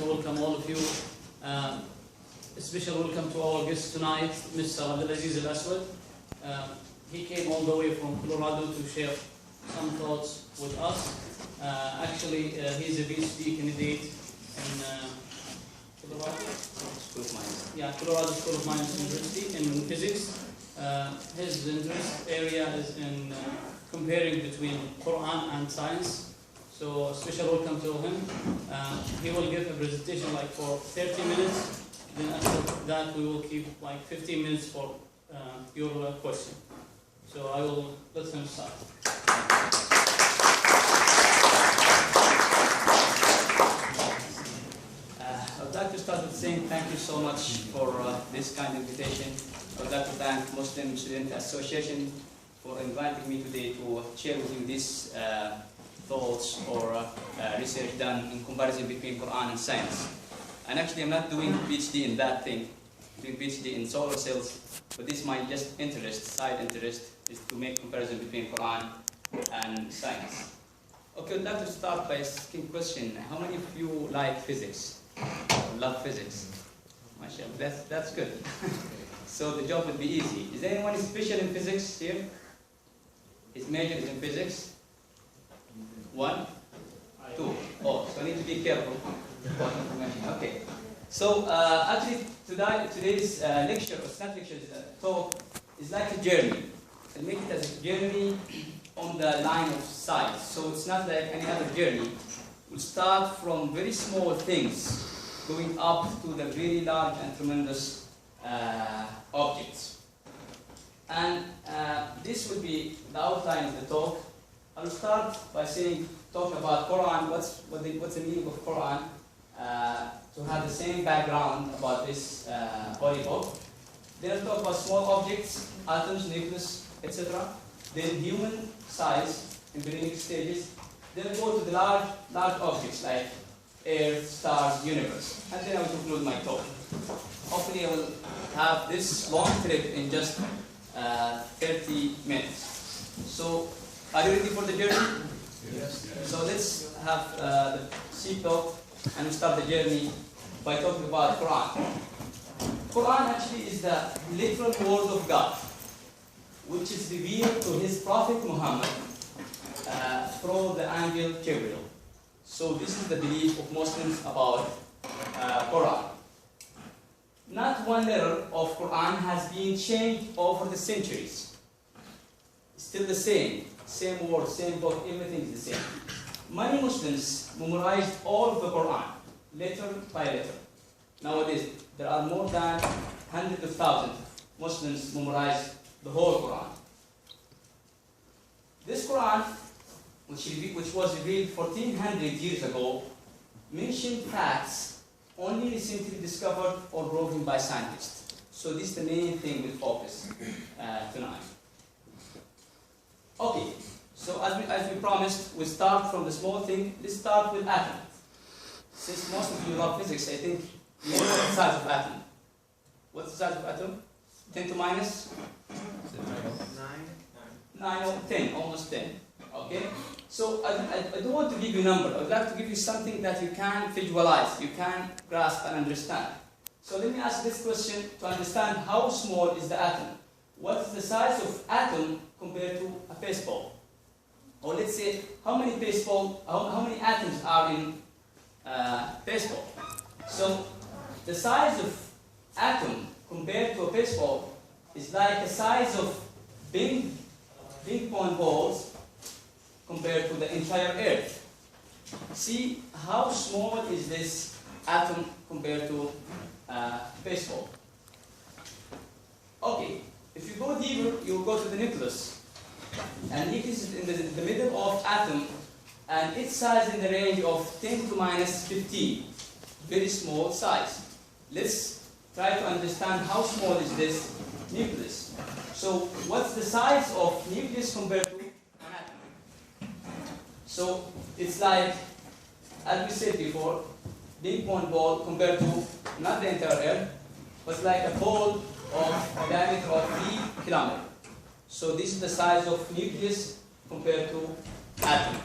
to welcome all of you. A special welcome to our guest tonight, Mr. Abdulaziz Al-Aswad. He came all the way from Colorado to share some thoughts with us. Actually, he's a PhD candidate in Colorado School of Mines. Yeah, Colorado School of Mines University in physics. His interest area is in comparing between Quran and science. So a special welcome to him. He will give a presentation like for 30 minutes. Then after that we will keep like 15 minutes for your question. So I will let him start. I would like to start with saying thank you so much for this kind invitation. I would like to thank Muslim Student Association for inviting me today to share with you these thoughts or research done in comparison between Quran and science. And actually I'm not doing PhD in that thing, I'm doing PhD in solar cells, but this is my just interest, side interest, is to make comparison between Quran and science. Okay, I'd like to start by asking a question. How many of you like physics? Or love physics? MashaAllah, that's good. So the job will be easy. Is anyone special in physics here? His major is in physics? 1, 2. Oh, so I need to be careful. Okay. So actually today's lecture, or not lecture, talk is like a journey. I make it as a journey on the line of sight. So it's not like any other journey. We'll start from very small things, going up to the very large and tremendous objects. And this will be the outline of the talk. I'll start by talk about Quran, what's the meaning of Quran, to have the same background about this holy book. Then I'll talk about small objects, atoms, nucleus, etc. Then human size in beginning stages. Then I'll go to the large objects like Earth, stars, universe. And then I will conclude my talk. Hopefully I will have this long trip in just 30 minutes. So, are you ready for the journey? Yes. So let's have the seatbelt and start the journey by talking about Quran. Quran actually is the literal word of God, which is revealed to his Prophet Muhammad through the angel Gabriel. So this is the belief of Muslims about Quran. Not one letter of Quran has been changed over the centuries. It's still the same word, same book, everything is the same. Many Muslims memorized all of the Quran, letter by letter. Nowadays, there are more than hundreds of thousands Muslims memorize the whole Quran. This Quran, which was revealed 1400 years ago, mentioned facts only recently discovered or proven by scientists. So this is the main thing we'll focus tonight. Okay, so as we promised, we start from the small thing. Let's start with atom. Since most of you love physics, I think you know the size of atom. What's the size of atom? 10 to minus? 9 or 10, almost 10. Okay? So I don't want to give you a number. I would like to give you something that you can visualize, you can grasp and understand. So let me ask this question to understand how small is the atom. What is the size of atom compared to a baseball? Or let's say, how many atoms are in baseball? So the size of atom compared to a baseball is like the size of ping pong balls compared to the entire Earth. See how small is this atom compared to baseball. Okay, if you go deeper, you will go to the nucleus. And nucleus is in the middle of atom, and its size in the range of 10 to minus 15. Very small size. Let's try to understand how small is this nucleus. So what's the size of nucleus compared to an atom? So it's like, as we said before, ping pong ball compared to not the entire Earth, but like a ball of a diameter of 3 kilometers. So this is the size of nucleus compared to atom.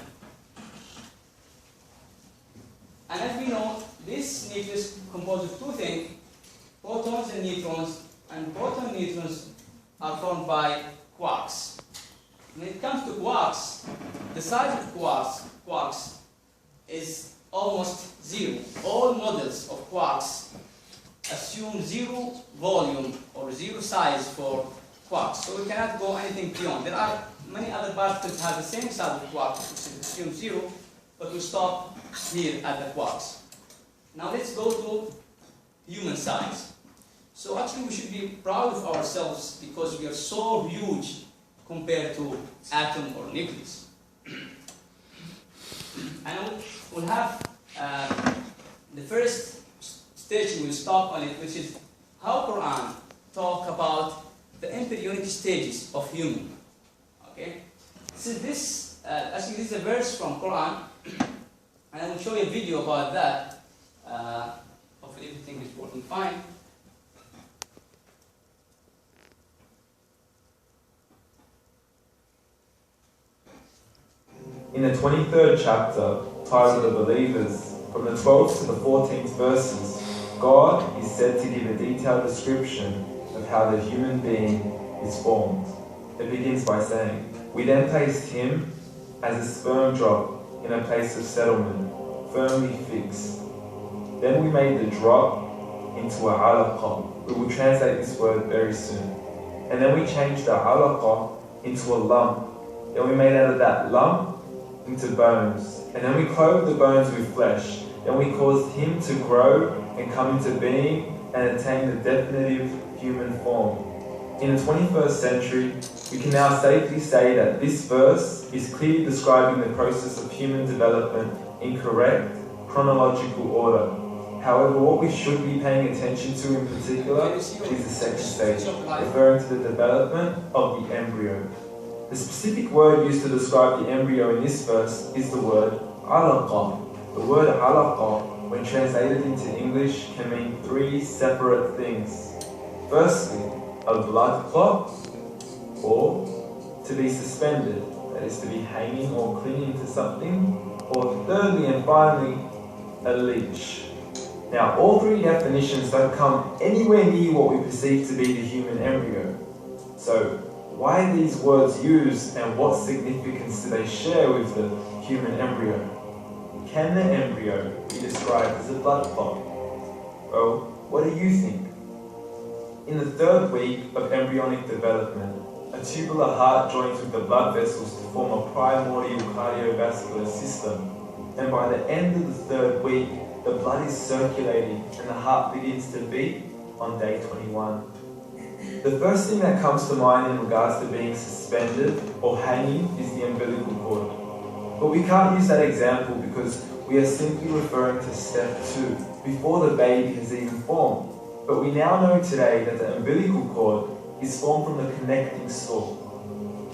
And as we know, this nucleus composed of two things, protons and neutrons, and proton and neutrons are formed by quarks. When it comes to quarks, the size of quarks is almost zero. All models of quarks assume zero volume or zero size for quarks, so we cannot go anything beyond. There are many other particles that have the same size of quarks, which is assume zero, but we stop here at the quarks. Now let's go to human size. So actually we should be proud of ourselves because we are so huge compared to atom or nucleus. And we'll have the first stage we'll stop on it, which is how Quran talk about the embryonic stages of human. Okay, so this actually this is a verse from Quran, and I will show you a video about that. Hopefully everything is working fine. In the 23rd chapter, titled The Believers, from the 12th to the 14th verses, God is said to give a detailed description of how the human being is formed. It begins by saying, "We then placed him as a sperm drop in a place of settlement, firmly fixed. Then we made the drop into a alaqa." We will translate this word very soon. "And then we changed the alaqa into a lump. Then we made out of that lump into bones. And then we clothed the bones with flesh. Then we caused him to grow and come into being and attain the definitive human form." In the 21st century, we can now safely say that this verse is clearly describing the process of human development in correct chronological order. However, what we should be paying attention to in particular is the second stage, referring to the development of the embryo. The specific word used to describe the embryo in this verse is the word alaqa. The word alaqa, when translated into English, can mean three separate things. Firstly, a blood clot, or to be suspended, that is to be hanging or clinging to something, or thirdly and finally, a leech. Now, all three definitions don't come anywhere near what we perceive to be the human embryo. So, why are these words used, and what significance do they share with the human embryo? Can the embryo be described as a blood clot? Well, what do you think? In the third week of embryonic development, a tubular heart joins with the blood vessels to form a primordial cardiovascular system. And by the end of the third week, the blood is circulating and the heart begins to beat on day 21. The first thing that comes to mind in regards to being suspended or hanging is the umbilical cord. But we can't use that example because we are simply referring to step 2, before the baby has even formed. But we now know today that the umbilical cord is formed from the connecting stalk.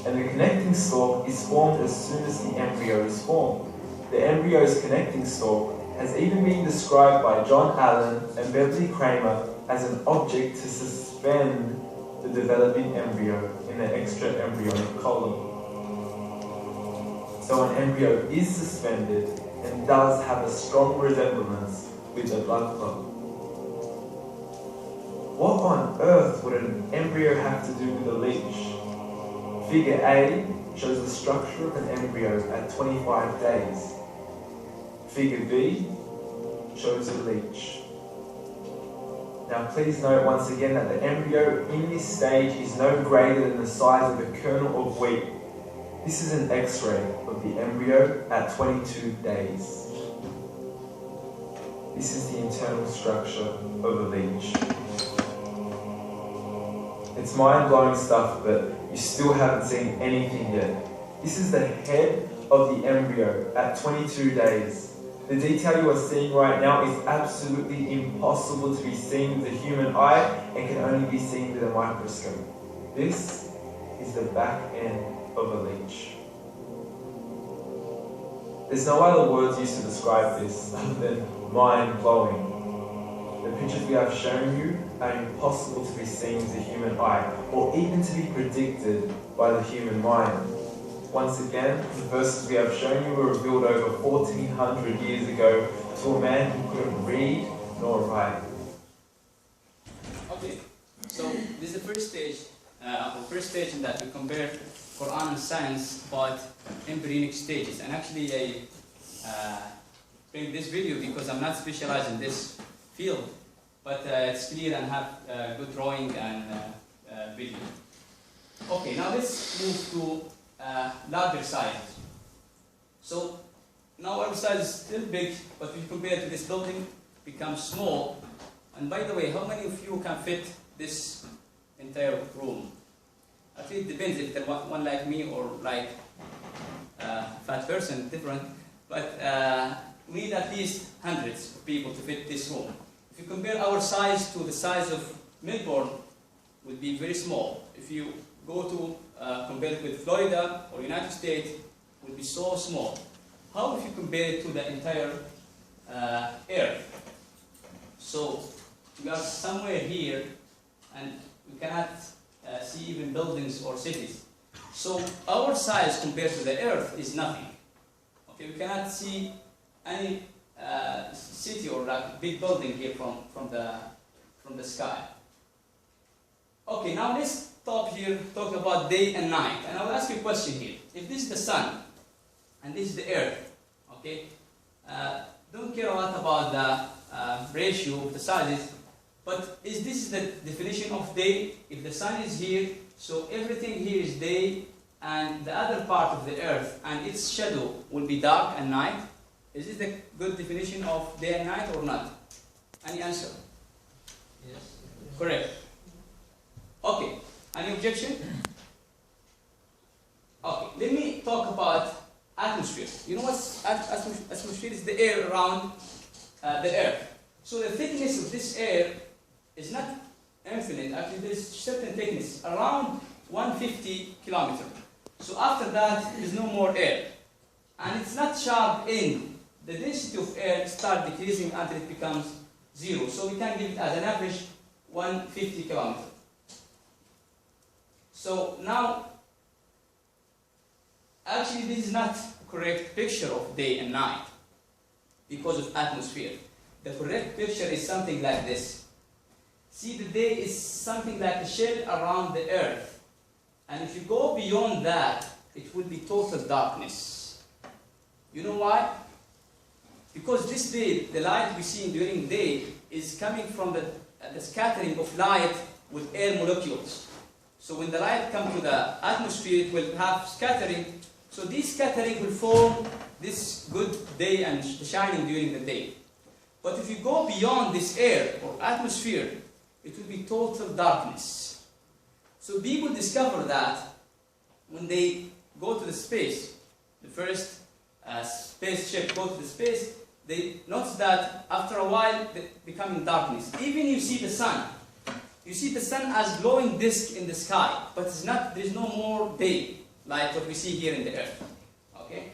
And the connecting stalk is formed as soon as the embryo is formed. The embryo's connecting stalk has even been described by John Allen and Beverly Kramer as an object to suspend the developing embryo in the extra-embryonic column. So an embryo is suspended and does have a strong resemblance with a blood clot. What on earth would an embryo have to do with a leech? Figure A shows the structure of an embryo at 25 days. Figure B shows a leech. Now please note once again that the embryo in this stage is no greater than the size of a kernel of wheat. This is an X-ray of the embryo at 22 days. This is the internal structure of a leech. It's mind-blowing stuff, but you still haven't seen anything yet. This is the head of the embryo at 22 days. The detail you are seeing right now is absolutely impossible to be seen with the human eye and can only be seen with a microscope. This is the back end of a leech. There's no other words used to describe this other than mind-blowing. The pictures we have shown you are impossible to be seen with the human eye, or even to be predicted by the human mind. Once again, the verses we have shown you were revealed over 1400 years ago to to a man who couldn't read nor write. Okay, so this is the first stage in that we compare Quran and science, but embryonic stages. And actually, I bring this video because I'm not specialized in this field, but it's clear and have good drawing and video. Okay, now let's move to larger sizes. So now our size is still big, but if you compare it to this building, it becomes small. And by the way, how many of you can fit this entire room? I think it depends if they're one like me or like a fat person, different. But we need at least hundreds of people to fit this room. If you compare our size to the size of Melbourne, it would be very small. If you go to compare it with Florida or United States, it would be so small. How if you compare it to the entire Earth? So we are somewhere here, and we cannot see even buildings or cities. So our size compared to the Earth is nothing. Okay, we cannot see any city or like big building here from the sky. Okay, now let's stop here talking about day and night. And I will ask you a question here. If this is the sun and this is the Earth, okay, don't care a lot about the ratio of the sizes, but is this the definition of day? If the sun is here, so everything here is day, and the other part of the Earth and its shadow will be dark and night. Is this the good definition of day and night or not? Any answer? Yes. Correct. Okay. Any objection? Okay. Let me talk about atmosphere. You know what atmosphere is? The air around the Earth. So the thickness of this air is not infinite. Actually, there is certain thickness around 150 kilometers. So after that, there is no more air, and it's not sharp end. The density of air starts decreasing until it becomes zero. So we can give it as an average 150 kilometers. So now, actually, this is not a correct picture of day and night because of atmosphere. The correct picture is something like this. See, the day is something like a shell around the Earth. And if you go beyond that, it will be total darkness. You know why? Because this day, the light we see during the day is coming from the scattering of light with air molecules. So when the light comes to the atmosphere, it will have scattering. So this scattering will form this good day and shining during the day. But if you go beyond this air or atmosphere, it will be total darkness. So people discover that when they go to the space, the first spaceship go to the space, they notice that after a while they become in darkness. Even you see the sun. You see the sun as glowing disk in the sky, but it's not. There is no more day like what we see here in the Earth. Okay.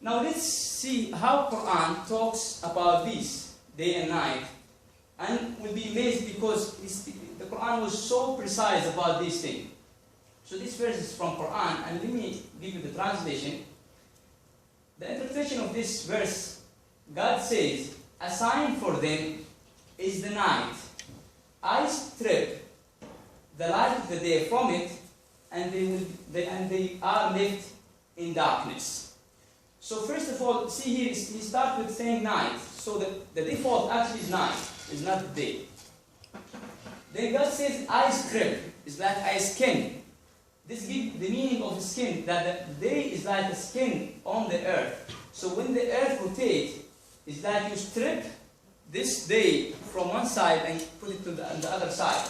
Now let's see how Quran talks about this day and night, and we'll be amazed because the Quran was so precise about these things. So this verse is from Quran, and let me give you the translation. The interpretation of this verse, God says, a sign for them is the night. I strip the light of the day from it, and they are left in darkness. So first of all, see here, he starts with saying night. So the default actually is night, is not day. Then God says, I strip, is like I skin. This gives the meaning of skin, that the day is like a skin on the earth. So when the earth rotates, it's like you strip this day from one side and put it to the other side,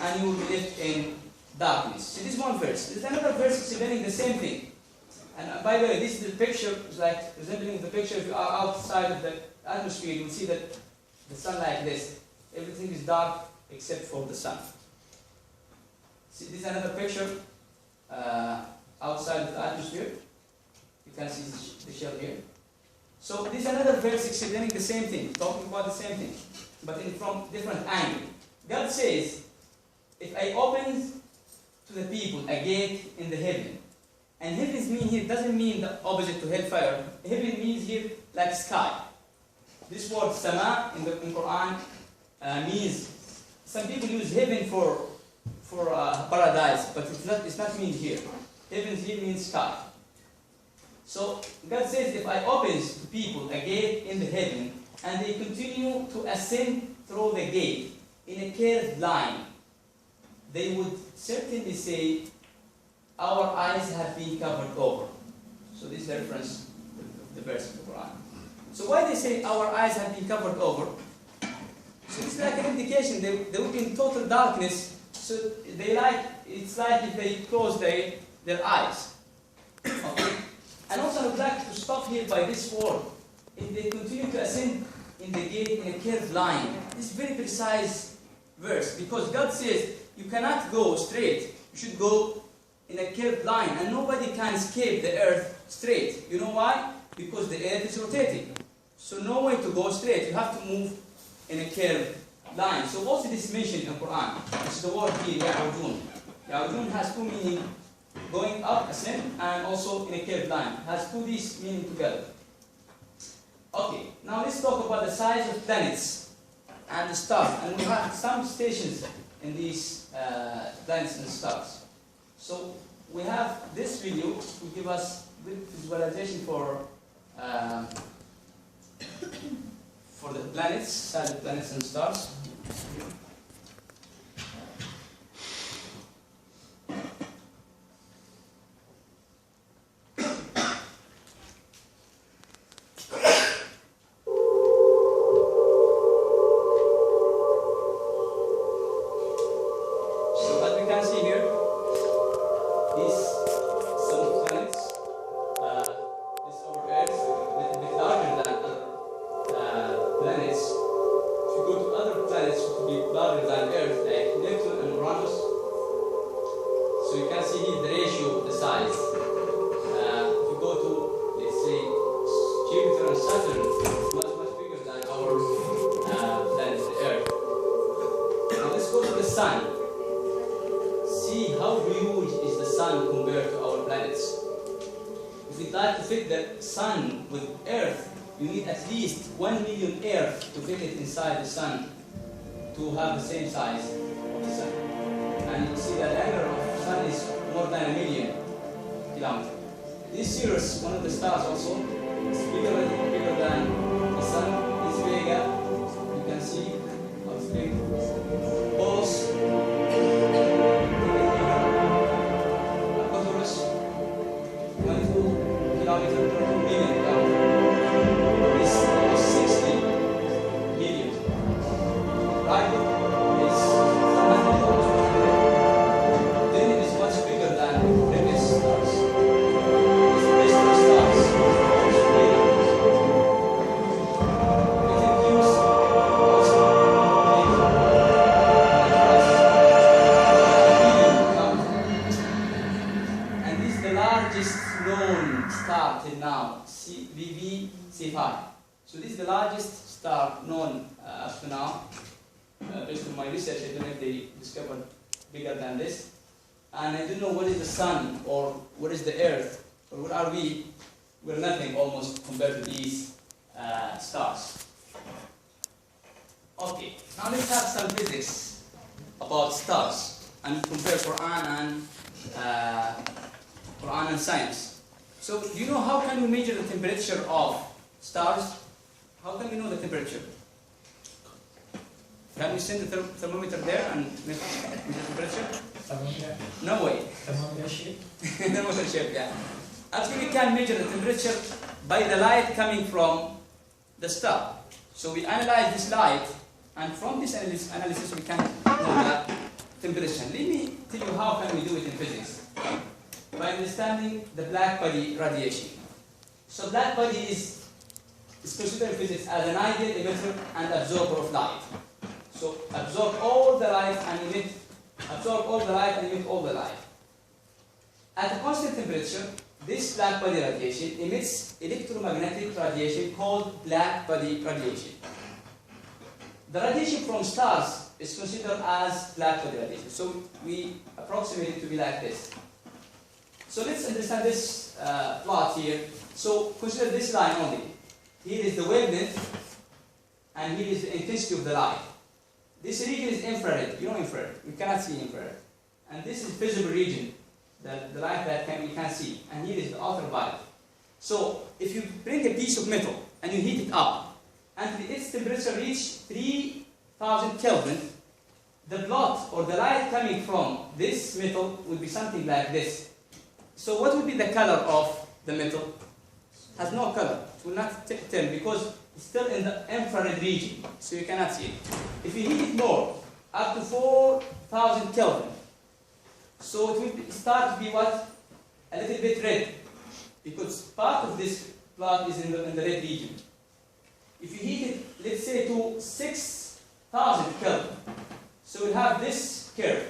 and you will be left in darkness. See, this is one verse. There's another verse explaining the same thing. And by the way, this is the picture, it's like resembling the picture. If you are outside of the atmosphere, you will see that the sun like this. Everything is dark except for the sun. See, this is another picture outside of the atmosphere. You can see the shell here. So this is another verse explaining the same thing, talking about the same thing, but from different angle. God says, if I open to the people a gate in the heaven, and heavens mean here doesn't mean the opposite to hellfire. Heaven means here like sky. This word sama in the Quran means, some people use heaven for paradise, but it's not mean here. Heaven here means sky. So God says, if I open to people a gate in the heaven, and they continue to ascend through the gate in a curved line, they would certainly say, our eyes have been covered over. So this is the reference to the verse of the Quran. So why they say our eyes have been covered over? So it's like an indication they would be in total darkness. So it's like if they close their eyes. Okay? And also I would like to stop here by this word. If they continue to ascend in the gate in a curved line, this is very precise verse, because God says you cannot go straight, you should go in a curved line, and nobody can escape the earth straight. You know why? Because the earth is rotating. So no way to go straight, you have to move in a curved line. So also this is mentioned in the Quran. This is the word here, ya'udun. Ya'udun has two meanings, going up, ascend, and also in a curved line. It has two these meaning together. Okay, now let's talk about the size of planets and the stars. And we have some stations in these planets and stars. So we have this video to give us good visualization for the planets, size of planets and stars. Inside the sun to have the same size of the sun. And you see the diameter of the sun is more than 1 million kilometers. This Sirius, one of the stars also, is bigger than the sun. It's Vega, you can see how it's big. Poles, Aquarius, 22 kilometers per million kilometers. This is 60 million. Right? Then it is much bigger than previous stars. It's the best stars. It includes also and this is the largest known star till now, VV-C5. So this is the largest star known up to now. Based on my research, I don't know if they discovered bigger than this. And I don't know what is the sun or what is the earth or what are we. We're nothing almost compared to these stars. Okay, now let's have some physics about stars and compare Quran and science. So do you know how can we measure the temperature of stars? How can we know the temperature? Can we send the thermometer there and measure the temperature? Thermometer? No way. Thermometer shape? Thermometer shape, yeah. Actually, we can measure the temperature by the light coming from the star. So we analyze this light, and from this analysis we can know the temperature. Let me tell you how can we do it in physics. By understanding the black body radiation. So black body is considered in physics as an ideal emitter and absorber of light. So absorb all the light and emit, absorb all the light and emit all the light. At a constant temperature, this black body radiation emits electromagnetic radiation called black body radiation. The radiation from stars is considered as black body radiation. So we approximate it to be like this. So let's understand this plot here. So consider this line only. Here is the wavelength and here is the intensity of the light. This region is infrared. You know infrared. We cannot see infrared. And this is visible region, the light that we can see. And here is the ultraviolet. So if you bring a piece of metal and you heat it up, and its temperature reaches 3000 Kelvin, the blot or the light coming from this metal will be something like this. So what will be the color of the metal? Has no color. It will not tell because it's still in the infrared region, so you cannot see it. If you heat it more, up to 4000 Kelvin, so it will start to be what? A little bit red, because part of this plot is in the red region. If you heat it, let's say to 6000 Kelvin, so we have this curve.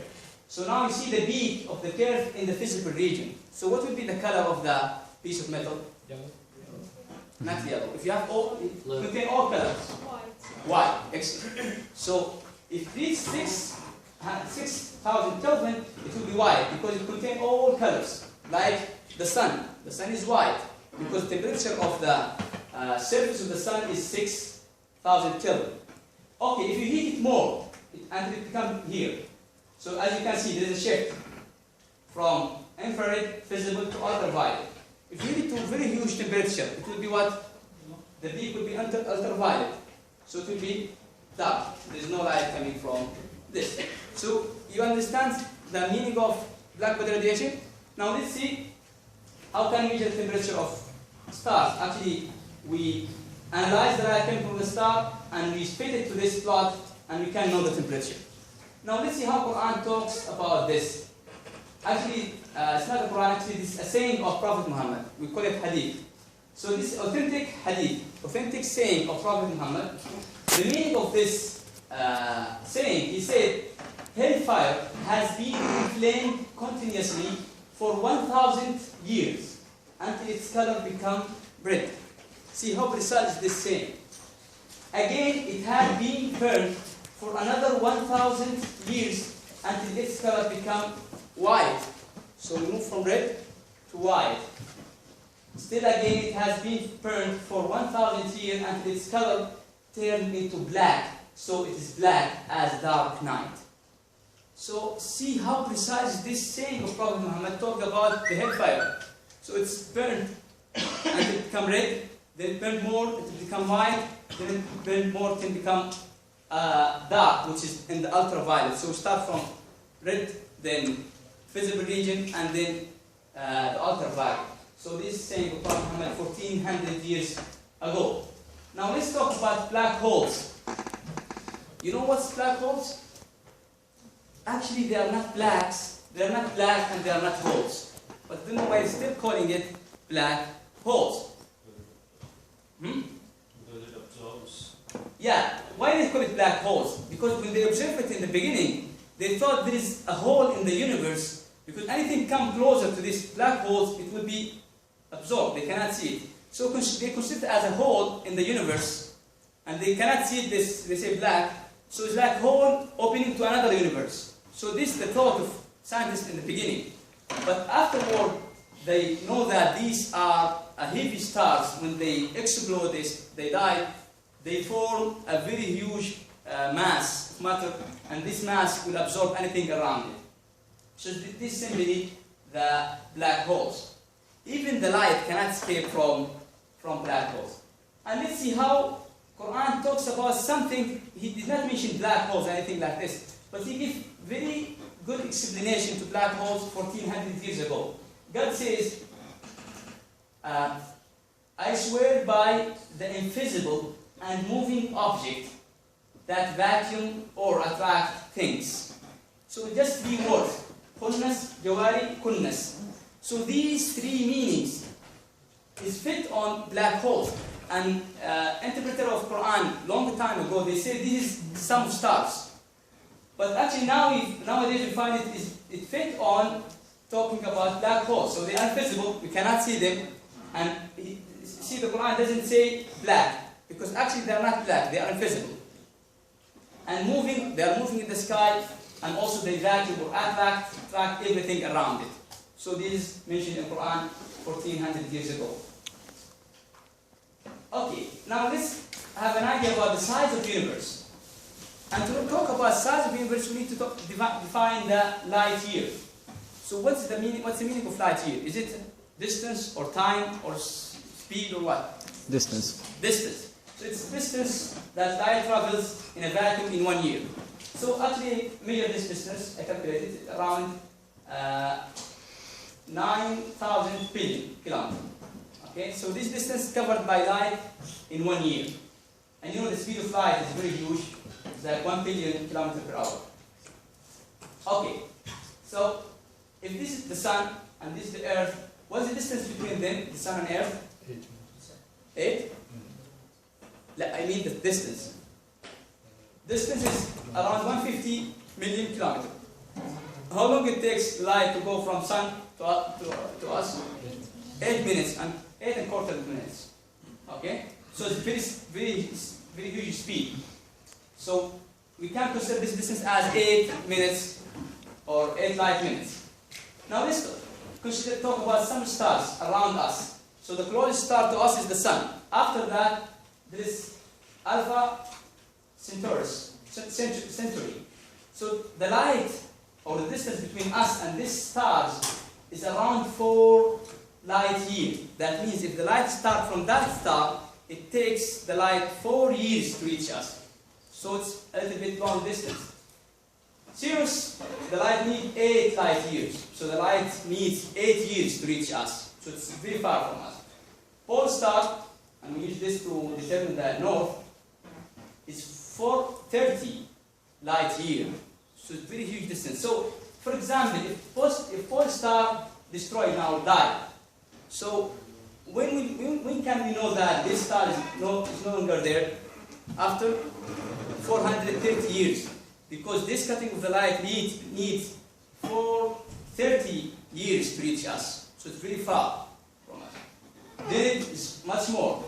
So now you see the peak of the curve in the physical region. So what will be the color of the piece of metal? Yellow. Not yellow. If you have all, it contain all colors. White. Excellent. So if it reaches 6000 Kelvin, it will be white because it contains all colors. Like the sun. The sun is white because the temperature of the surface of the sun is 6000 Kelvin. Okay, if you heat it more, until it becomes here. So as you can see, there is a shift from infrared, visible to ultraviolet. If you heat it to a very huge temperature, it will be what? The peak will be ultraviolet. So it will be dark. There is no light coming from this. So you understand the meaning of black body radiation? Now let's see how can we measure the temperature of stars. Actually, we analyze the light coming from the star and we fit it to this plot and we can know the temperature. Now let's see how Quran talks about this. Actually, it's not the Quran, actually this is a saying of Prophet Muhammad. We call it hadith. So this authentic hadith, authentic saying of Prophet Muhammad, the meaning of this saying, he said, hellfire has been inflamed continuously for 1000 years until its color become red. See how precise this saying. Again, it had been burned for another 1000 years until its color become white. So we move from red to white. Still again, it has been burned for 1000 years until its color turned into black. So it is black as dark night. So see how precise this saying of Prophet Muhammad talked about the hellfire. So it's burned until it become red, then it burned more, it will become white, then it burned more, it can become dark, which is in the ultraviolet. So we start from red, then visible region, and then the ultraviolet. So this is saying of Prophet Muhammad 1400 years ago. Now let's talk about black holes. You know what's black holes? Actually, they are not blacks. They are not black and they are not holes. But I don't know why they're still calling it black holes. Because it absorbs. Yeah, why do they call it black holes? Because when they observed it in the beginning, they thought there is a hole in the universe. Because anything come closer to these black holes, it will be absorbed. They cannot see it. So they consider it as a hole in the universe. And they cannot see it, they say black. So it's like hole opening to another universe. So this is the thought of scientists in the beginning. But afterward, they know that these are heavy stars. When they explode, they die, they form a very huge mass of matter, and this mass will absorb anything around it. So this is simply the black holes. Even the light cannot escape from black holes. And let's see how Quran talks about something. He did not mention black holes or anything like this, but he gives very good explanation to black holes 1400 years ago. God says, I swear by the invisible and moving object that vacuum or attract things. So just 3 words. Kunnas, Jawari, Kunnas. So these 3 meanings is fit on black holes. And interpreter of Quran long time ago, they said this is some stars. But actually nowadays we find it fit on talking about black holes. So they are invisible, we cannot see them. And see, the Quran doesn't say black, because actually they are not black, they are invisible. And moving, they are moving in the sky, and also they vacuum or attract everything around it. So this is mentioned in Quran 1400 years ago. Okay, now let's have an idea about the size of the universe. And to talk about size of the universe, we need to define the light year. So what's the meaning of light year? Is it distance or time or speed or what? Distance. Distance. So it's distance that light travels in a vacuum in 1 year. So actually measure this distance, I calculated it around 9,000 billion kilometers. Okay, so this distance is covered by light in 1 year. And you know the speed of light is very huge. It's like 1 billion kilometers per hour. Okay, so if this is the sun and this is the earth, what's the distance between them, the sun and earth? 8? I mean the distance. Distance is around 150 million kilometers. How long it takes light to go from sun to us? 8 minutes and 8.25 minutes. Okay? So it's very huge speed. So we can consider this distance as 8 minutes or 8 light minutes. Now let's talk about some stars around us. So the closest star to us is the sun. After that, there is Alpha Centauri. So the light or the distance between us and these stars is around 4 light years. That means if the light starts from that star, it takes the light 4 years to reach us. So it's a little bit long distance. Sirius, the light needs 8 light years. So the light needs 8 years to reach us. So it's very far from us. Pole star, and we use this to determine the north, is 430 light year. So it's very huge distance. So, for example, if pole star destroyed now or died, so when can we know that this star is no longer there? After 430 years. Because this cutting of the light needs 430 years to reach us. So it's very far from us. Then it is much more.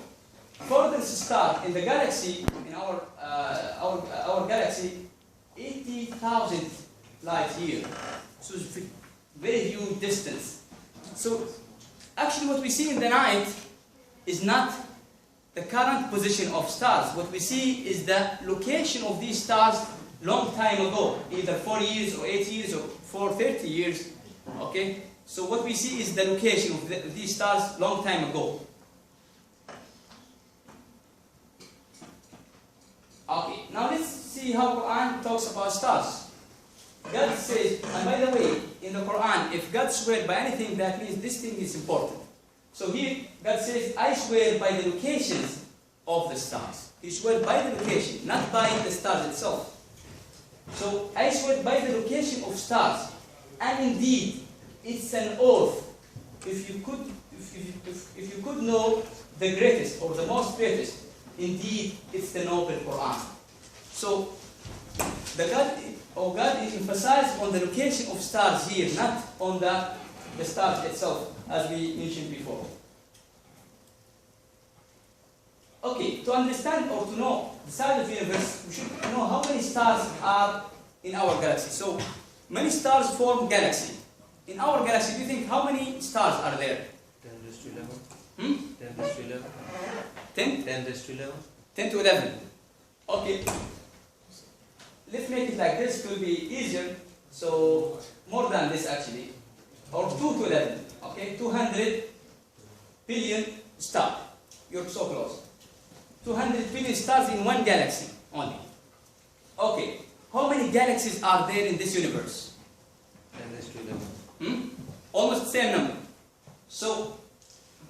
Furthest star in the galaxy, in our galaxy, 80,000 light year. So it's very huge distance. So actually what we see in the night is not the current position of stars. What we see is the location of these stars long time ago, either 4 years or 8 years or 430 years. Okay? So what we see is the location of these stars long time ago. Okay, now let's see how Quran talks about stars. God says, and by the way, in the Quran, if God swears by anything, that means this thing is important. So here, God says, I swear by the locations of the stars. He swears by the location, not by the stars itself. So I swear by the location of stars. And indeed, it's an oath. If you could know the greatest or the most greatest, indeed, it's the noble Quran. So God is emphasized on the location of stars here, not on the stars itself, as we mentioned before. Okay, to understand or to know the size of the universe, we should know how many stars are in our galaxy. So, many stars form galaxy. In our galaxy, do you think how many stars are there? 10 raised to 11. 10 10? raised to 11. 10? 10 raised to 11. 10 to 11. Okay. Let's make it like this to be easier. So, more than this actually. Or 2 to 11. Okay, 200 billion stars. You're so close. 200 billion stars in one galaxy only. Okay, how many galaxies are there in this universe? 10 raised to 11. Almost the same number. So,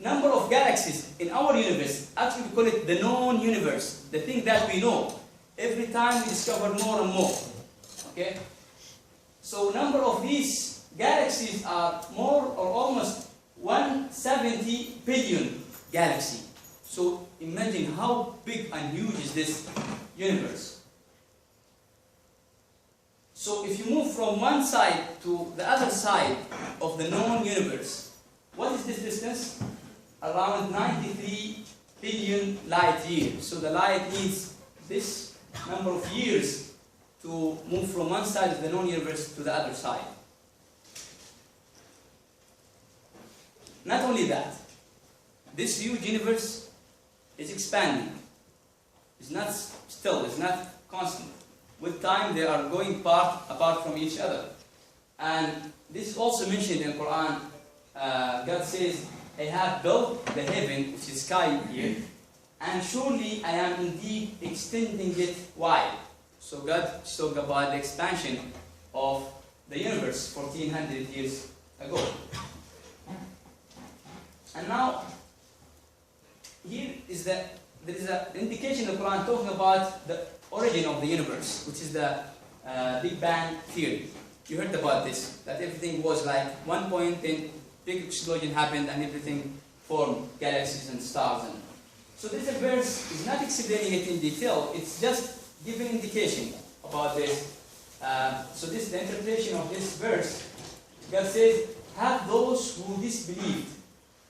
number of galaxies in our universe, actually we call it the known universe, the thing that we know. Every time we discover more and more. Okay? So, number of these galaxies are more or almost 170 billion galaxies. So imagine how big and huge is this universe. So if you move from one side to the other side of the known universe, what is this distance? Around 93 billion light years. So the light needs this number of years to move from one side of the known universe to the other side. Not only that, this huge universe is expanding. It's not still, it's not constant. With time, they are going apart from each other. And this is also mentioned in the Quran. God says, I have built the heaven, which is sky here, and surely I am indeed extending it wide. So God spoke about the expansion of the universe 1400 years ago. And now, here is there is an indication in the Quran talking about the origin of the universe, which is the Big Bang theory. You heard about this, that everything was like one point, then big explosion happened and everything formed, galaxies and stars. And so this verse is not explaining it in detail, it's just giving indication about this. So this is the interpretation of this verse. God says, have those who disbelieved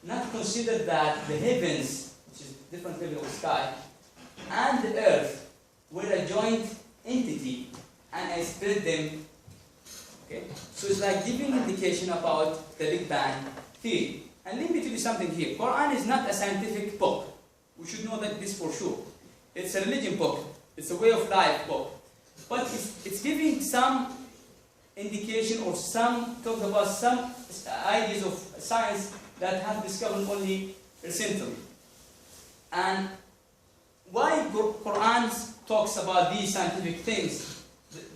not considered that the heavens, which is different level of the sky, and the earth were a joint entity, and I spread them. Okay? So it's like giving indication about the Big Bang theory. And let me tell you something here. Quran is not a scientific book. We should know that this for sure. It's a religion book. It's a way of life book. But it's giving some indication or some talk about some ideas of science that have discovered only recently. And why Quran talks about these scientific things?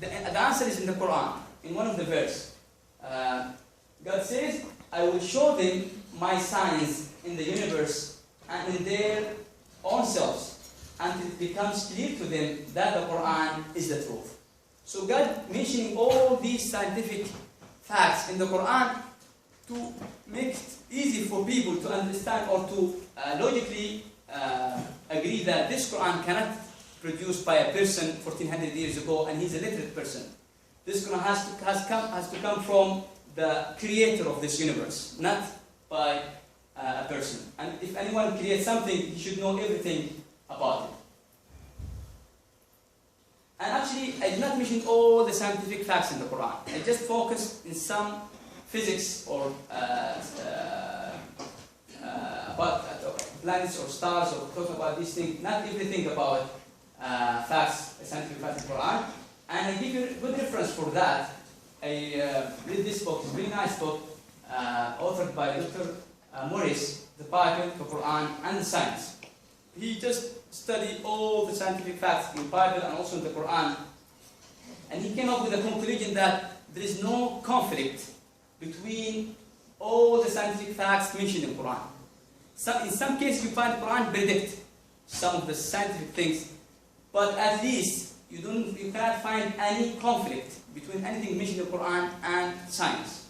The answer is in the Quran, in one of the verses. God says, I will show them my signs in the universe and in their own selves, and it becomes clear to them that the Quran is the truth. So God mentioning all these scientific facts in the Quran to make it easy for people to understand or to logically agree that this Quran cannot be produced by a person 1400 years ago and he's a literate person. This Quran has to come from the creator of this universe, not by a person. And if anyone creates something, he should know everything about it. And actually, I did not mention all the scientific facts in the Quran. I just focused in some physics or about planets or stars or talk about these things. Not everything about facts, scientific facts in the Quran. And I give you a good reference for that. I read this book, it's a very nice book, authored by Dr. Morris, the Bible, the Quran, and the science. He just studied all the scientific facts in the Bible and also in the Quran. And he came up with a conclusion that there is no conflict between all the scientific facts mentioned in the Quran. In some cases you find the Quran predict some of the scientific things, but at least you cannot find any conflict between anything mentioned in the Quran and science.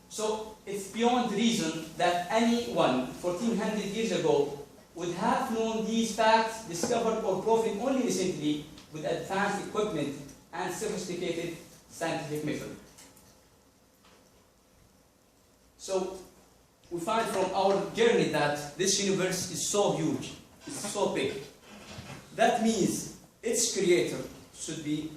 So it's beyond reason that anyone 1400 years ago would have known these facts discovered or proven only recently with advanced equipment and sophisticated scientific method. So we find from our journey that this universe is so huge, it's so big. That means its creator should be